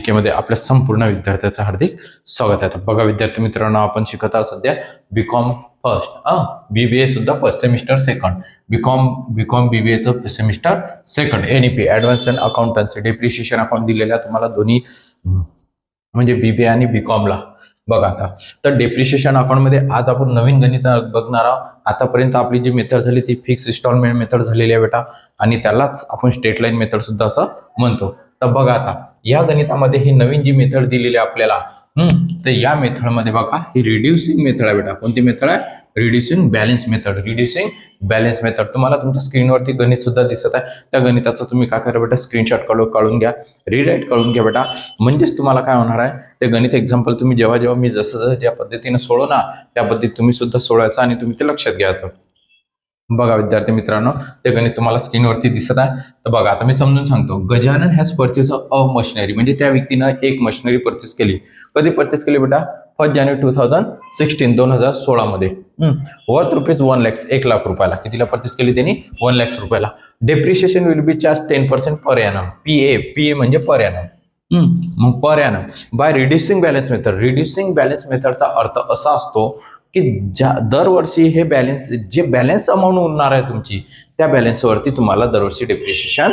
GK मध्ये आपल्या संपूर्ण विद्यार्थ्यांचं हार्दिक स्वागत आहे. बघा विद्यार्थी मित्रांनो, आपण शिकत आहोत सध्या बीकॉम फर्स्ट, बीबीए सुद्धा फर्स्ट सेमिस्टर सेकंड, बीकॉम बीबीएचं semester second, NEP advance and accountancy depreciation account दिलेल्या तुम्हाला दोन्ही म्हणजे बीबीए आणि बीकॉमला. बघा आता तर डेप्रिशिएशन अकाउंट मध्ये आज आपण नवीन गणित बघणार आहोत. आतापर्यंत आपली जी मेथड झाली ती फिक्स इन्स्टॉलमेंट मेथड झालेली आहे बेटा, आणि त्यालाच आपण स्ट्रेट लाईन मेथड सुद्धा असं म्हणतो. तर बघा आता या गणितामध्ये ही नवीन जी मेथड दिलेली आहे आपल्याला, तर या मेथडमध्ये बघा ही रिड्युसिंग मेथड आहे बेटा. कोणती मेथड आहे? Reducing balance method. Reducing balance method तुम्हाला तुमच्या स्क्रीनवरती गणित सुद्धा दिसत आहे. त्या गणिताचं तुम्ही काय करा बेटा, स्क्रीनशॉट काढून घ्या, रिराईट करून घ्या बेटा. म्हणजेच तुम्हाला काय होणार आहे, ते गणित एक्झाम्पल तुम्ही जेव्हा मी जसं ज्या पद्धतीने सोडवणार त्या पद्धतीत तुम्ही सुद्धा सोडवायचं आणि तुम्ही ते लक्षात घ्यायचं. बघा विद्यार्थी मित्रांनो, ते गणित तुम्हाला स्क्रीनवरती दिसत आहे. तर बघा आता मी समजून सांगतो. Gajanan has purchase a machinery, म्हणजे त्या व्यक्तीनं एक मशिनरी परचेस केली. कधी परचेस केली बेटा? 1 जानेवारी 2016 मध्ये. वर्थ रुपीज 1 लाख, 1 लाख रुपयाला. कितीला परचेस केली त्यांनी? 1 लाख रुपयाला. Depreciation will be charge 10% per annum. PA म्हणजे पर एनम. मग per annum by reducing balance method. Reducing balance मेथडचा अर्थ असा असतो की दरवर्षी हे बॅलन्स, जे बॅलन्स अमाऊंट उरणार आहे तुमची, त्या बॅलन्सवरती तुम्हाला दरवर्षी डेप्रिशिएशन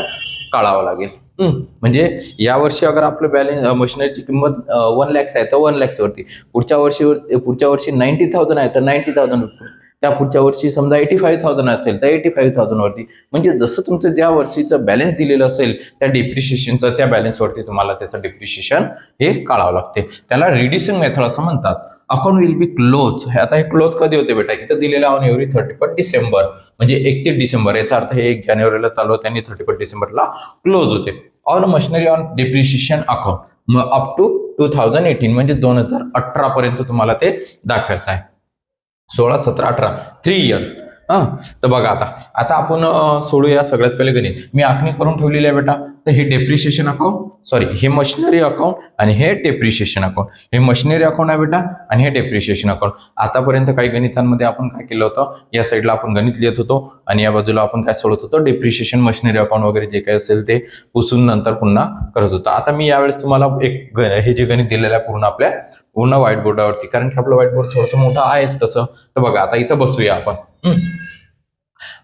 काढावं लागेल. म्हणजे यावर्षी अगर आपलं बॅलन्स मशिनरीची किंमत 1 लाख आहे तर 1 लाख वरती, पुढच्या वर्षी 90,000 आहे तर 90,000, त्या पुढच्या वर्षी समजा 85,000 असेल तर 85,000 वरती. म्हणजे जसं तुमचं ज्या वर्षीचं बॅलन्स दिलेलं असेल त्या डेप्रिशिएशनचं, त्या बॅलन्सवरती तुम्हाला त्याचं डेप्रिशिएशन हे काढावं लागते. त्याला रिड्युसिंग मेथड असं म्हणतात. Account will be close. आता हे क्लोज कधी होते बेटा? इथं दिलेलं ऑन एव्हरी 31 डिसेंबर, म्हणजे 31 डिसेंबर. याचा अर्थ हे 1 जानेवारीला चालू होते आणि 31 डिसेंबरला क्लोज होते. All machinery on depreciation account, मग अप टू 2018 म्हणजे 2018 पर्यंत तुम्हाला ते दाखवायचं आहे. 16, 17, 18 3 इयर. तर बघा आता आपण सोडूया सगळ्यात पहिले गणित. मी आखणी करून ठेवलेली आहे बेटा. तर हे डेप्रिशिएशन अकाउंट, सॉरी हे मशिनरी अकाउंट आणि हे डेप्रिशिएशन अकाउंट. हे मशिनरी अकाउंट आहे बेटा आणि हे डेप्रिशिएशन अकाउंट. आतापर्यंत काही गणितांमध्ये आपण काय केलं होतं, या साईडला आपण गणित लिहित होतो आणि या बाजूला आपण काय सोडत होतो, डेप्रिशिएशन, मशिनरी अकाउंट वगैरे जे काही असेल ते पुसून नंतर पुन्हा करत होतो. आता मी यावेळेस तुम्हाला हे जे गणित दिलेलं आहे पूर्ण व्हाईट बोर्डावरती, कारण की आपलं व्हाईट बोर्ड थोडंसं मोठं आहेच तसं. तर बघा आता इथं बसूया आपण.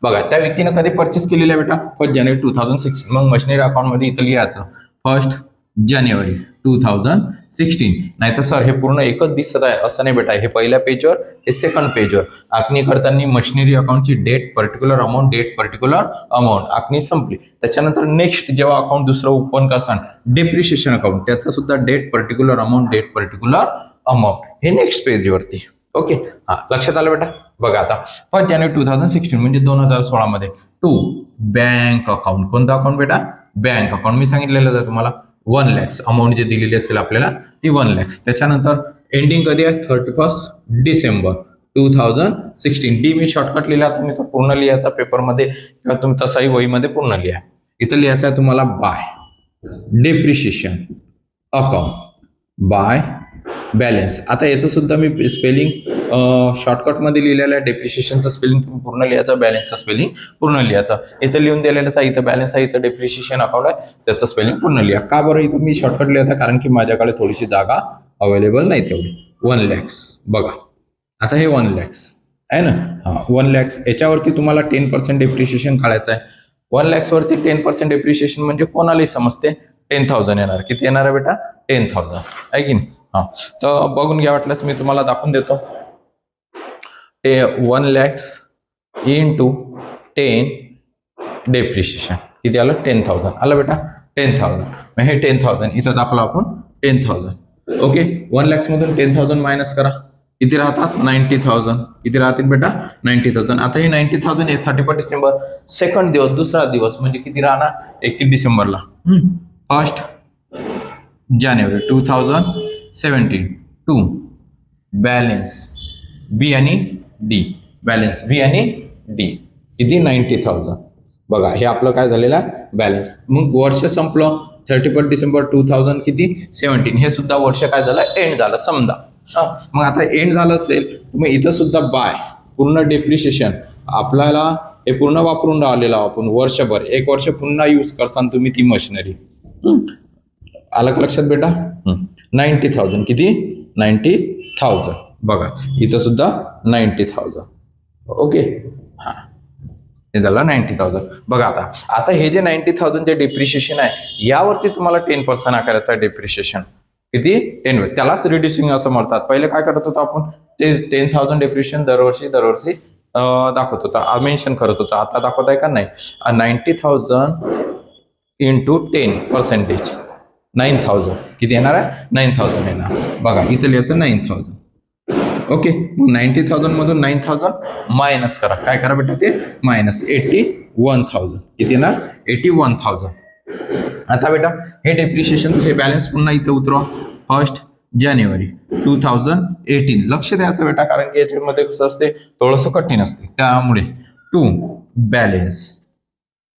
बघा त्या व्यक्तीनं कधी परचेस केलेलं आहे बेटा? 1 जानेवारी 2016. मग मशिनरी अकाउंट मध्ये इथं लिहायचं 1 जानेवारी 2016. नाही तर सर हे पूर्ण एकच दिसत आहे असं नाही बेटा. हे पहिल्या पेजवर, हे सेकंड पेजवर. आखणी करताना मशिनरी अकाउंटची डेट पर्टिक्युलर अमाऊंट आखणी संपली. त्याच्यानंतर नेक्स्ट जेव्हा अकाउंट दुसरं ओपन करसान, डेप्रिशिएशन अकाउंट, त्याचं सुद्धा डेट पर्टिक्युलर अमाऊंट हे नेक्स्ट पेजवरती. ओके, लक्षात आलं बेटा? बघा आता 1 जानेवारी 2016 म्हणजे 2016 मध्ये. 2 बँक अकाउंट. कोणतं अकाउंट बेटा? Bank account. मी सांगितलेलं आहे तुम्हाला 1 लाख अमाऊंट जे दिलेली असेल आपल्याला ती 1 लाख. त्याच्यानंतर एंडिंग कधी आहे? 31 डिसेंबर 2016. डी मी शॉर्टकट लिहिला, तुम्ही तो पूर्ण लिहायचा पेपरमध्ये किंवा तुमचा सही वहीमध्ये पूर्ण लिहा. इथं लिहायचं आहे तुम्हाला by depreciation account by balance. आता याचं सुद्धा मी स्पेलिंग शॉर्टकटमध्ये लिहिलेलं आहे. डेप्रिशिएशनचं स्पेलिंग तुम्ही पूर्ण लिहायचं, बॅलन्सचं स्पेलिंग पूर्ण लिहायचं. इथं लिहून दिलेलंच आहे, इथं बॅलन्स आहे, इथं डेप्रिशिएशन अकाउंट आहे, त्याचं स्पेलिंग पूर्ण लिहा. का बरं इथं मी शॉर्टकट लिहिता? कारण की माझ्याकडे थोडीशी जागा अवेलेबल नाही तेवढी. 1 लाख. बघा आता हे 1 लाख आहे ना, 1 लाख. याच्यावरती तुम्हाला 10% डेप्रिशिएशन काढायचं आहे. 1 लाख वरती 10% डेप्रिशिएशन म्हणजे कोणालाही समजते 10,000 येणार. किती येणार आहे बेटा? 10,000 आहे की नाही? तर बघून घ्या, वाटल्यास मी तुम्हाला दाखवून देतो. 1 लाख इंटू 10 डेप्रिशिएशन किती आलं? 10,000 आलं बेटा. 10,000. मग हे 10,000 इथं दाखवलं आपण 10,000. ओके, 1 लाख मधून 10,000 मायनस करा. किती राहतात? 90,000. किती राहतील बेटा? 90,000. आता हे 90,000 हे 31 डिसेंबर सेकंड दिवस, दुसरा दिवस म्हणजे किती राहणार? 31 डिसेंबरला. 1 जानेवारी 2017. 2 बॅलन्स बी आणि डी. बॅलन्स बी आणि डी किती? 90,000. बघा हे आपलं काय झालेलं आहे? बॅलन्स. मग वर्ष संपलं 31 डिसेंबर 2017. हे सुद्धा वर्ष काय झालं? एंड झालं समजा. मग आता एंड झालं असेल तुम्ही इथं सुद्धा बाय पूर्ण डेप्रिशिएशन आपल्याला हे पूर्ण वापरून राहिलेलं आपण वर्षभर, 1 वर्ष पुन्हा यूज करसान तुम्ही ती मशिनरी. आलं का लक्षात बेटा? 90,000 किती? 90,000 बघा इथं सुद्धा 90,000. ओके हा हे झालं 90,000. बघा आता हे जे 90,000 जे डिप्रिशिएशन आहे यावरती तुम्हाला 10% आकाराचा डिप्रिशिएशन किती 10 त्यालाच रिड्युसिंग असं म्हणतात. पहिले काय करत होतो आपण ते 10,000 डिप्रिशिएशन दरवर्षी दाखवत होता मेन्शन करत होता. आता दाखवत आहे का नाही? 90,000 इंटू 10% 9,000 किती येणार आहे? 9,000 येणार. बघा इथं लिहायचं 9,000. ओके 90,000 मधून 9,000 मायनस करा. काय करा बेटा ते मायनस 81,000 किती येणार? 81,000. आता बेटा हे डेप्रिशिएशन हे बॅलन्स पुन्हा इथे उतरवा. 1 जानेवारी 2018 लक्ष द्यायचं बेटा कारण की याच्यामध्ये कसं असते थोडंसं कठीण असते त्यामुळे टू बॅलन्स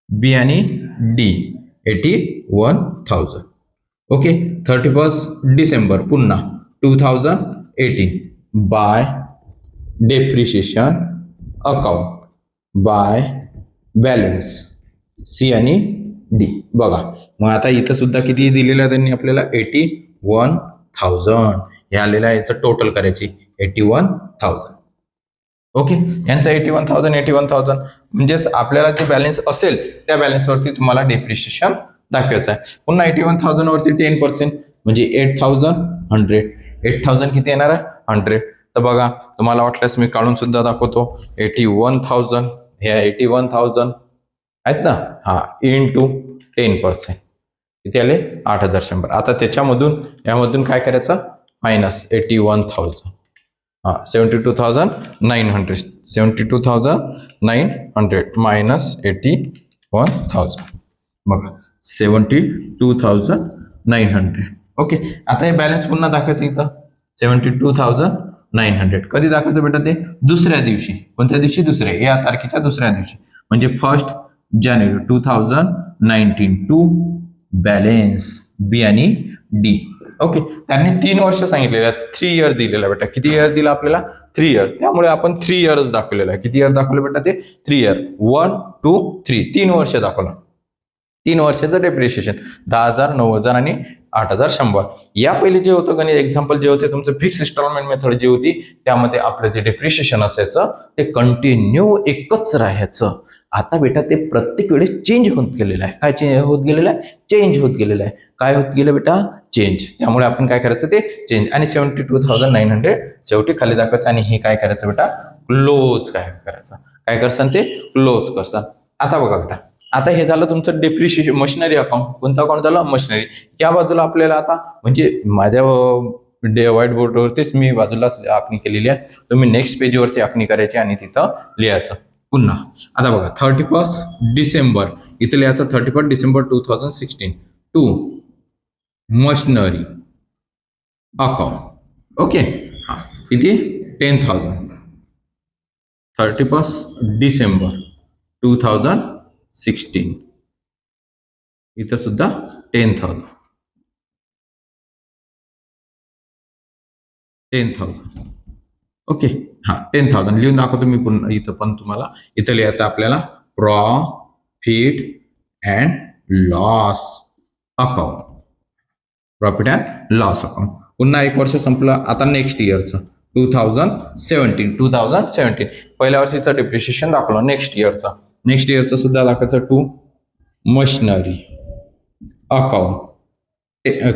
बी आणि डी 81,000. ओके 31 डिसेंबर पुन्हा 2018 by depreciation account by balance C आणि डी. बघा मग आता इथं सुद्धा किती दिलेलं आहे त्यांनी आपल्याला 81,000 हे आलेलं आहे. याचं टोटल करायची 81,000. ओके यांचं 81,000 म्हणजेच आपल्याला जे बॅलन्स असेल त्या बॅलन्सवरती तुम्हाला डेप्रिशिएशन दाखवायचं आहे. पुन्हा 81,000 वरती 10% म्हणजे 8,100. 8,000 किती येणार आहे? 100. तर बघा तुम्हाला वाटल्यास मी काढून सुद्धा दाखवतो. 81,000 ह्या 81,000 आहेत ना हा इंटू 10% किती आले? 8,100. आता त्याच्यामधून यामधून काय करायचं? मायनस 81,000 हा 72,900 72,900 मायनस 81,000 बघा 72,900. ओके आता हे बॅलन्स पुन्हा दाखवायचं इथं 72,900 कधी दाखवायचं बेटा? ते दुसऱ्या दिवशी. कोणत्या दिवशी? दुसऱ्या या तारखेच्या दुसऱ्या दिवशी म्हणजे 1 जानेवारी 2019 टू बॅलन्स बी आणि डी. ओके त्यांनी 3 वर्ष सांगितलेलं आहे. 3 इयर दिलेला बेटा. किती इयर दिला आपल्याला? 3 इयर. त्यामुळे आपण 3 इयर्स दाखवलेलं आहे. किती इयर दाखवलं बेटा? ते 3 इयर 1 2 3 3 वर्ष दाखवलं. 3 वर्षाचं डेप्रिशिएशन 10,000 9,000 आणि 8,100. या पहिले जे होतं गणित एक्झाम्पल जे होते तुमचं फिक्स इन्स्टॉलमेंट मेथड जी होती त्यामध्ये आपलं जे डेप्रिशिएशन असायचं ते कंटिन्यू एकच राहायचं. आता बेटा ते प्रत्येक वेळेस चेंज होत गेलेलं आहे. काय चेंज होत गेलेलं आहे? चेंज होत गेलेलं आहे. काय होत गेलं बेटा? चेंज. त्यामुळे आपण काय करायचं ते चेंज आणि 72,900 शेवटी खाली दाखवायचं आणि हे काय करायचं बेटा? क्लोज काय करायचं? काय करसान ते क्लोज करसान. आता बघा बेटा आता हे झालं तुमचं डेप्रिशिएशन मशिनरी अकाउंट. कोणतं अकाउंट झालं? मशिनरी. या बाजूला आपल्याला आता म्हणजे माझ्या व्हाईट बोर्डवरतीच मी बाजूला आखणी केलेली आहे. तुम्ही नेक्स्ट पेजवरती आखणी करायची आणि तिथं लिहायचं पुन्हा. आता बघा 31 डिसेंबर इथं लिहायचं 31 December 2016 to machinery account. Okay हा किती? 10,000 31 डिसेंबर 2016 इथं सुद्धा 10,000 ओके हा 10,000 लिहून दाखवतो मी पुन्हा इथं पण तुम्हाला. इथं लिहायचं आपल्याला profit and loss account. Profit and loss account. पुन्हा 1 वर्ष संपलं. आता नेक्स्ट इयरचं 2017 पहिल्या वर्षीचं डिप्रिशिएशन दाखवलं. नेक्स्ट इयरचं सुद्धा दाखवायचं टू मशिनरी अकाउंट.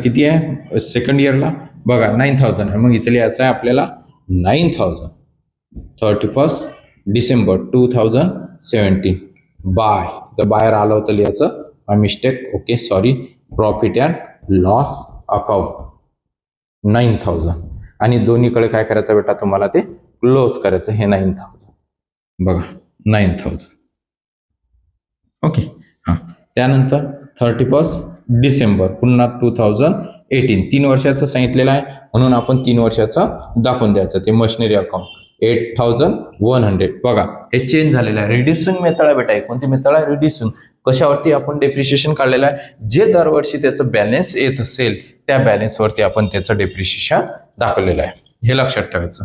किती आहे? सेकंड इयरला बघा 9,000 आहे. मग इथे लिहायचं आहे आपल्याला 9,000 31 डिसेंबर 2017 बाय. तर बाहेर आलं होतं लिहायचं mistake. Okay sorry. Profit and loss account 9,000 आणि दोन्हीकडे काय करायचं बेटा? तुम्हाला ते क्लोज करायचं. हे 9,000 बघा 9,000. ओके हां त्यानंतर 31 डिसेंबर पुन्हा 2018 3 वर्षाचं सांगितलेलं आहे म्हणून आपण 3 वर्षाचं दाखवून द्यायचं. ते मशिनरी अकाउंट 8,100 बघा हे चेंज झालेलं आहे. रिड्युसिंग मेथड आहे बेटा. कोणती मेथड आहे? रिड्युसिंग. कशावरती? आपण डेप्रिशिएशन काढलेलं आहे. जे दरवर्षी त्याचं बॅलन्स येत असेल त्या बॅलन्सवरती आपण त्याचं डेप्रिशिएशन दाखवलेलं आहे. हे लक्षात ठेवायचं.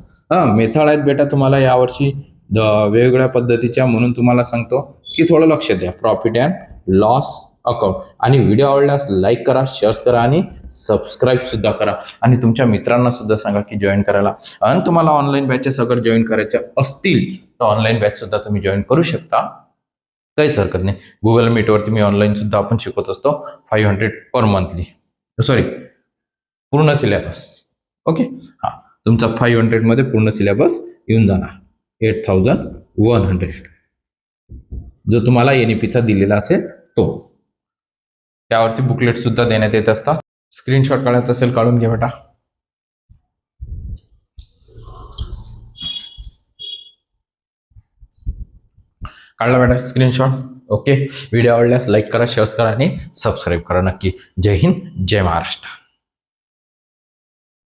मेथड आहेत बेटा तुम्हाला यावर्षी वेगवेगळ्या पद्धतीच्या म्हणून तुम्हाला सांगतो की थोडं लक्ष द्या. Profit and loss account. आणि व्हिडिओ आवडल्यास लाईक करा, शेअर करा आणि सबस्क्राईब सुद्धा करा. आणि तुमच्या मित्रांना सुद्धा सांगा की जॉईन करायला. आणि तुम्हाला ऑनलाईन बॅचेस अगर जॉईन करायचे असतील तर ऑनलाईन बॅच सुद्धा तुम्ही जॉईन करू शकता, काहीच हरकत नाही. गुगल मीटवरती मी ऑनलाईन सुद्धा आपण शिकवत असतो. 500 पर मंथली, सॉरी पूर्ण सिलेबस. ओके, हां, तुमचा 500 मध्ये पूर्ण सिलेबस येऊन जाणार. 8100 जो तुम्हाला NEPचा दिलेला असेल तो. त्यावरती बुकलेट सुद्धा देण्यात येत असतात. स्क्रीनशॉट काढायचा असेल काढून घ्या बेटा. काढला बेटा स्क्रीनशॉट. ओके, व्हिडिओ आवडल्यास लाईक करा, शेअर करा आणि सबस्क्राईब करा नक्की. जय हिंद, जय महाराष्ट्र.